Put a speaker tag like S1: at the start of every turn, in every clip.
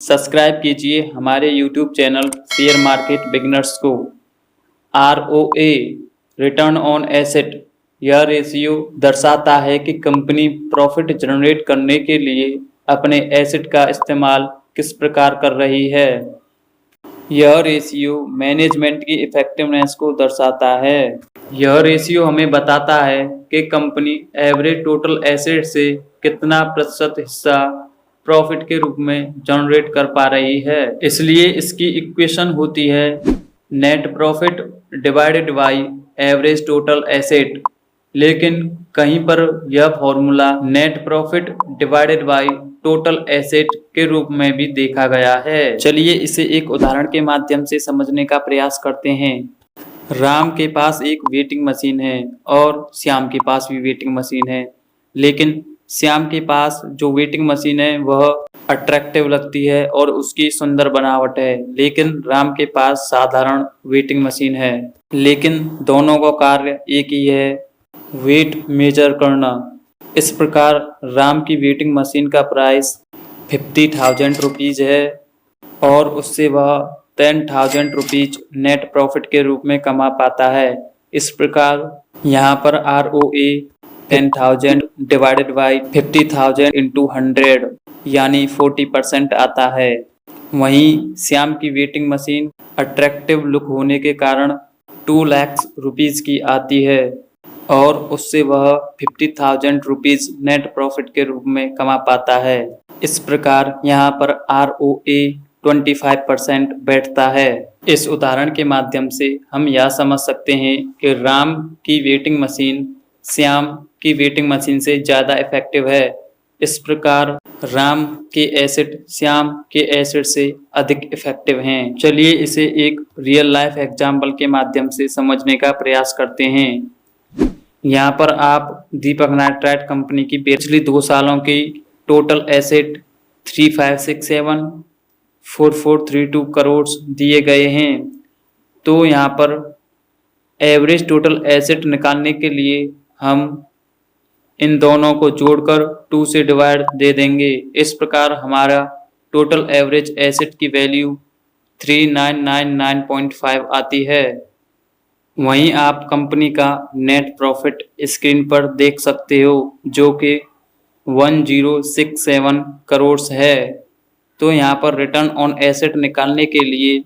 S1: Subscribe कीजिए हमारे YouTube channel share market beginners को। ROA रिटर्न ऑन एसेट, यह रेशियो दर्शाता है कि कंपनी प्रॉफिट जनरेट करने के लिए अपने एसेट का इस्तेमाल किस प्रकार कर रही है। यह रेशियो मैनेजमेंट की इफेक्टिवनेस को दर्शाता है। यह रेशियो हमें बताता है कि कंपनी एवरेज टोटल एसेट से कितना प्रतिशत हिस्सा प्रॉफिट के रूप में जनरेट कर पा रही है। इसलिए इसकी इक्वेशन होती है net profit divided by average total asset. लेकिन कहीं पर यह formula net profit divided by total asset के रूप में भी देखा गया है। चलिए इसे एक उदाहरण के माध्यम से समझने का प्रयास करते हैं। राम के पास एक वेटिंग मशीन है और श्याम के पास भी वेटिंग मशीन है, लेकिन श्याम के पास जो वेटिंग मशीन है वह अट्रैक्टिव लगती है और उसकी सुंदर बनावट है, लेकिन राम के पास साधारण वेटिंग मशीन है। लेकिन दोनों का कार्य एक ही है, वेट मेजर करना। इस प्रकार राम की वेटिंग मशीन का प्राइस 50,000 रुपीज़ है और उससे वह 10,000 रुपीज़ नेट प्रॉफिट के रूप में कमा पाता है। इस प्रकार यहाँ पर ROA 10,000 डिवाइडेड बाई 50,000 इंटू 100 यानी 40% आता है। वहीं श्याम की वेटिंग मशीन अट्रैक्टिव लुक होने के कारण 2 लाख रुपीज़ की आती है और उससे वह 50,000 रुपीज़ नेट प्रॉफिट के रूप में कमा पाता है। इस प्रकार यहाँ पर ROA 25% बैठता है। इस उदाहरण के माध्यम से हम यह समझ सकते हैं कि राम की वेटिंग मशीन श्याम की वेटिंग मशीन से ज़्यादा इफेक्टिव है। इस प्रकार राम के एसेट श्याम के एसेट से अधिक इफेक्टिव हैं। चलिए इसे एक रियल लाइफ एग्जाम्पल के माध्यम से समझने का प्रयास करते हैं। यहाँ पर आप दीपक नाइट्राइट कंपनी की पिछली 2 सालों की टोटल एसेट 3567,4432 करोड़ दिए गए हैं। तो यहाँ पर एवरेज टोटल एसेट निकालने के लिए हम इन दोनों को जोड़कर 2 से डिवाइड दे देंगे। इस प्रकार हमारा टोटल एवरेज एसेट की वैल्यू 3999.5 आती है। वहीं आप कंपनी का नेट प्रॉफिट स्क्रीन पर देख सकते हो जो कि 1067 करोड़ है। तो यहाँ पर रिटर्न ऑन एसेट निकालने के लिए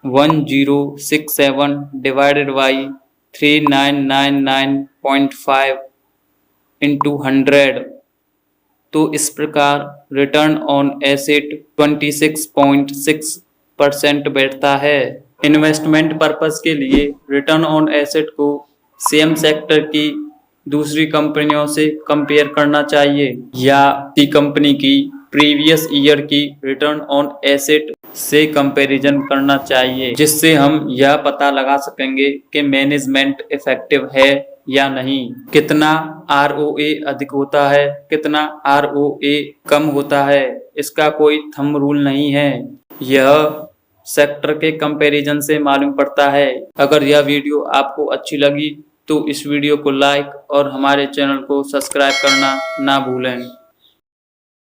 S1: 1067 डिवाइडेड बाई 3999.5 इंटू 100। तो इस प्रकार रिटर्न ऑन एसेट 26.6% बैठता है। इन्वेस्टमेंट पर्पस के लिए रिटर्न ऑन एसेट को सेम सेक्टर की दूसरी कंपनियों से कंपेयर करना चाहिए या टी कंपनी की प्रीवियस ईयर की रिटर्न ऑन एसेट से कंपैरिजन करना चाहिए, जिससे हम यह पता लगा सकेंगे कि मैनेजमेंट इफेक्टिव है या नहीं। कितना ROA अधिक होता है, कितना ROA कम होता है, इसका कोई थंब रूल नहीं है। यह सेक्टर के कंपैरिजन से मालूम पड़ता है। अगर यह वीडियो आपको अच्छी लगी तो इस वीडियो को लाइक और हमारे चैनल को सब्सक्राइब करना ना भूलें।